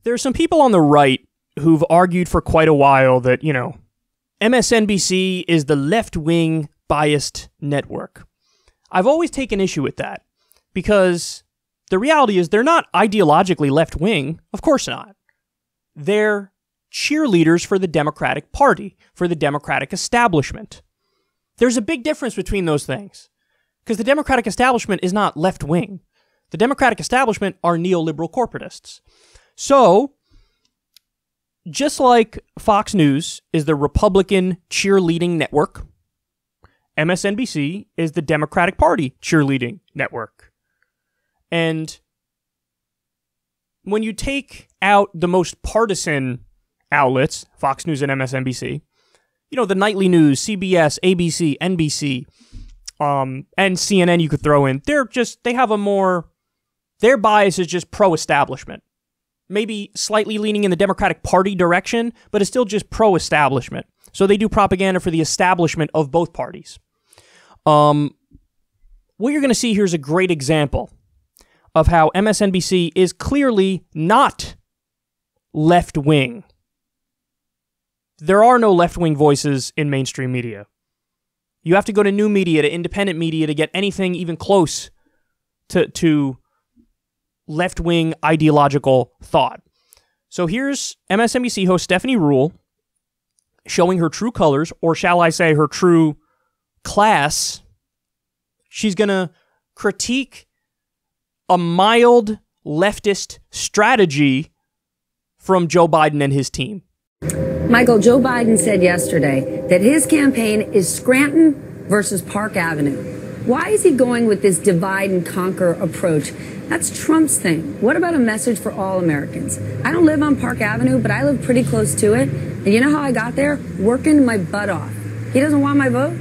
There are some people on the right who've argued for quite a while that, MSNBC is the left-wing biased network. I've always taken issue with that because the reality is they're not ideologically left-wing. Of course not. They're cheerleaders for the Democratic Party, for the Democratic establishment. There's a big difference between those things because the Democratic establishment is not left-wing. The Democratic establishment are neoliberal corporatists. So, just like Fox News is the Republican cheerleading network, MSNBC is the Democratic Party cheerleading network. And when you take out the most partisan outlets, Fox News and MSNBC, the nightly news, CBS, ABC, NBC, and CNN you could throw in, they have a more, their bias is just pro-establishment. Maybe slightly leaning in the Democratic Party direction, but it's still just pro-establishment. So they do propaganda for the establishment of both parties. What you're going to see here is a great example of how MSNBC is clearly not left-wing. There are no left-wing voices in mainstream media. You have to go to new media, to independent media to get anything even close to left-wing ideological thought. So here's MSNBC host Stephanie Ruhle showing her true colors, or shall I say her true class. She's going to critique a mild leftist strategy from Joe Biden and his team. Michael, Joe Biden said yesterday that his campaign is Scranton versus Park Avenue. Why is he going with this divide and conquer approach? That's Trump's thing. What about a message for all Americans? I don't live on Park Avenue, but I live pretty close to it. And you know how I got there? Working my butt off. He doesn't want my vote?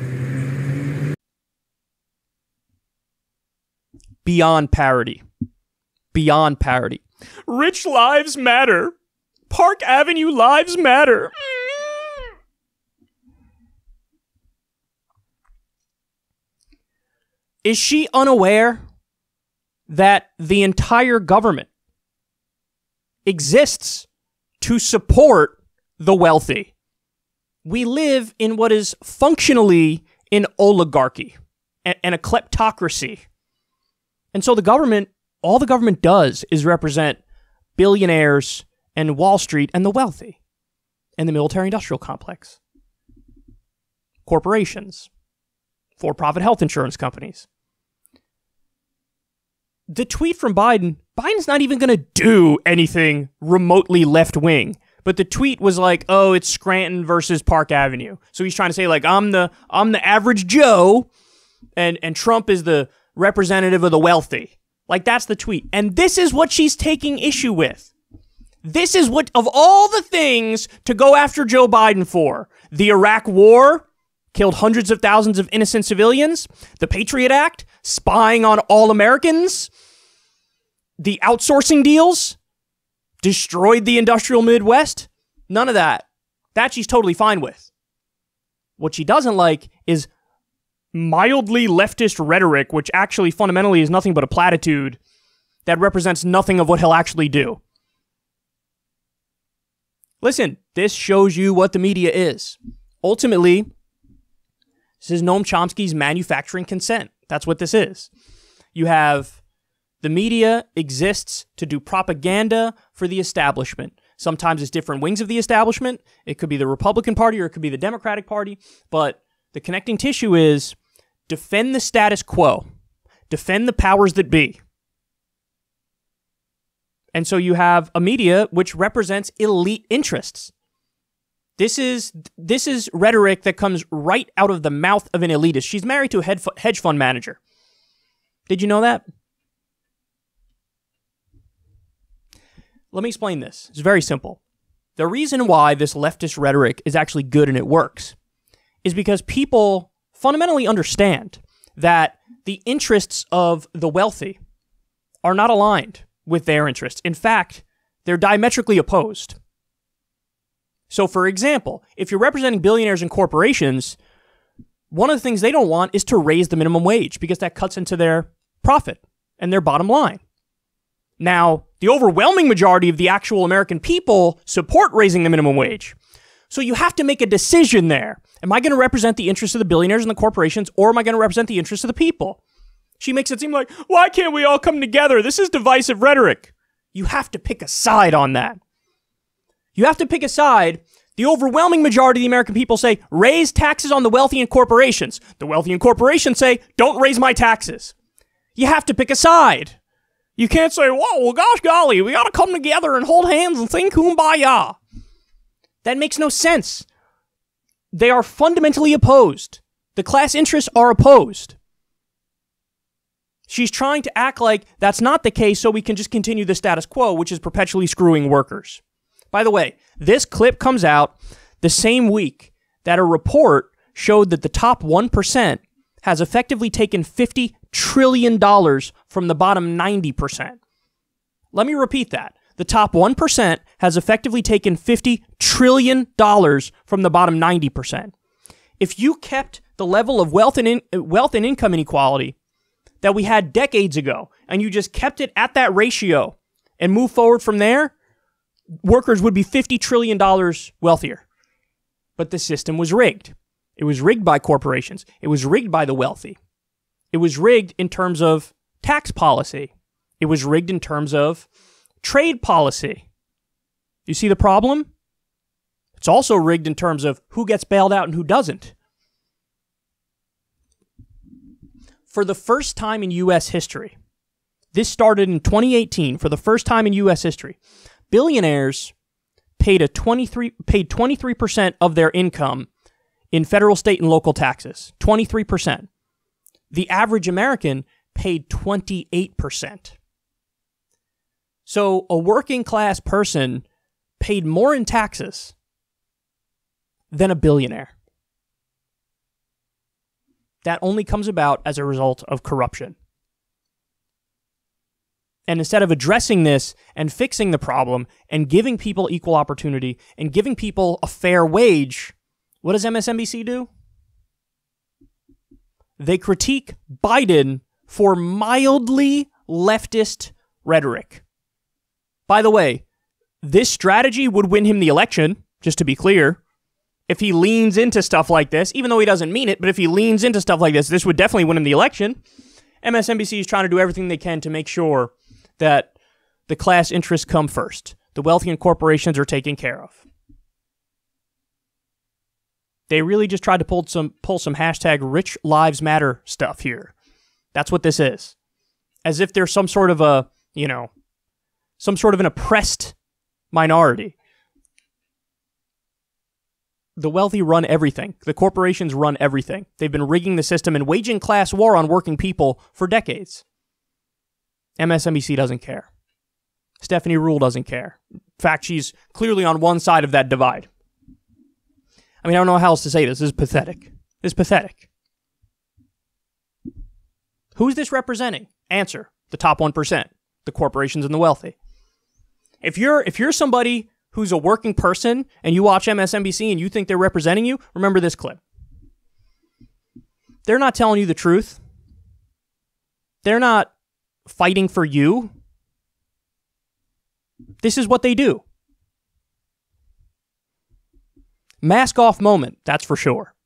Beyond parody. Beyond parody. Rich lives matter. Park Avenue lives matter. Is she unaware that the entire government exists to support the wealthy? We live in what is functionally an oligarchy and a kleptocracy. And so the government, all the government does is represent billionaires and Wall Street and the wealthy and the military-industrial complex, corporations, for-profit health insurance companies. The tweet from Biden's not even going to do anything remotely left-wing. But the tweet was like, oh, it's Scranton versus Park Avenue. So he's trying to say, like, I'm the average Joe, and Trump is the representative of the wealthy. Like, that's the tweet. And this is what she's taking issue with. This is what, of all the things to go after Joe Biden for, the Iraq War killed hundreds of thousands of innocent civilians, the Patriot Act, spying on all Americans, the outsourcing deals, destroyed the industrial Midwest, none of that. That she's totally fine with. What she doesn't like is mildly leftist rhetoric, which actually fundamentally is nothing but a platitude that represents nothing of what he'll actually do. Listen, this shows you what the media is. Ultimately, this is Noam Chomsky's manufacturing consent. That's what this is. You have the media exists to do propaganda for the establishment. Sometimes it's different wings of the establishment. It could be the Republican Party or it could be the Democratic Party. But the connecting tissue is defend the status quo. Defend the powers that be. And so you have a media which represents elite interests. This is rhetoric that comes right out of the mouth of an elitist. She's married to a hedge fund manager. Did you know that? Let me explain this. It's very simple. The reason why this leftist rhetoric is actually good and it works is because people fundamentally understand that the interests of the wealthy are not aligned with their interests. In fact, they're diametrically opposed. So, for example, if you're representing billionaires and corporations, one of the things they don't want is to raise the minimum wage because that cuts into their profit and their bottom line. Now, the overwhelming majority of the actual American people support raising the minimum wage. So you have to make a decision there. Am I going to represent the interests of the billionaires and the corporations, or am I going to represent the interests of the people? She makes it seem like, why can't we all come together? This is divisive rhetoric. You have to pick a side on that. You have to pick a side. The overwhelming majority of the American people say, raise taxes on the wealthy and corporations. The wealthy and corporations say, don't raise my taxes. You have to pick a side. You can't say, whoa, well, gosh golly, we got to come together and hold hands and sing kumbaya. That makes no sense. They are fundamentally opposed. The class interests are opposed. She's trying to act like that's not the case so we can just continue the status quo, which is perpetually screwing workers. By the way, this clip comes out the same week that a report showed that the top 1% has effectively taken $50 trillion from the bottom 90%. Let me repeat that. The top 1% has effectively taken $50 trillion from the bottom 90%. If you kept the level of wealth and income inequality that we had decades ago, and you just kept it at that ratio and moved forward from there, workers would be $50 trillion wealthier. But the system was rigged. It was rigged by corporations. It was rigged by the wealthy. It was rigged in terms of tax policy. It was rigged in terms of trade policy. You see the problem? It's also rigged in terms of who gets bailed out and who doesn't. For the first time in U.S. history, this started in 2018, for the first time in U.S. history, billionaires paid 23% of their income in federal, state, and local taxes. 23%. The average American paid 28%. So a working class person paid more in taxes than a billionaire. That only comes about as a result of corruption. And instead of addressing this and fixing the problem and giving people equal opportunity and giving people a fair wage, what does MSNBC do? They critique Biden for mildly leftist rhetoric. By the way, this strategy would win him the election, just to be clear. If he leans into stuff like this, even though he doesn't mean it, but if he leans into stuff like this would definitely win him the election. MSNBC is trying to do everything they can to make sure that the class interests come first. The wealthy and corporations are taken care of. They really just tried to pull some hashtag Rich Lives Matter stuff here. That's what this is. As if there's some sort of an oppressed minority. The wealthy run everything. The corporations run everything. They've been rigging the system and waging class war on working people for decades. MSNBC doesn't care. Stephanie Ruhle doesn't care. In fact, she's clearly on one side of that divide. I mean, I don't know how else to say this. This is pathetic. This is pathetic. Who's this representing? Answer. The top 1%. The corporations and the wealthy. If you're somebody who's a working person and you watch MSNBC and you think they're representing you, remember this clip. They're not telling you the truth. They're not fighting for you. This is what they do. Mask off moment, that's for sure.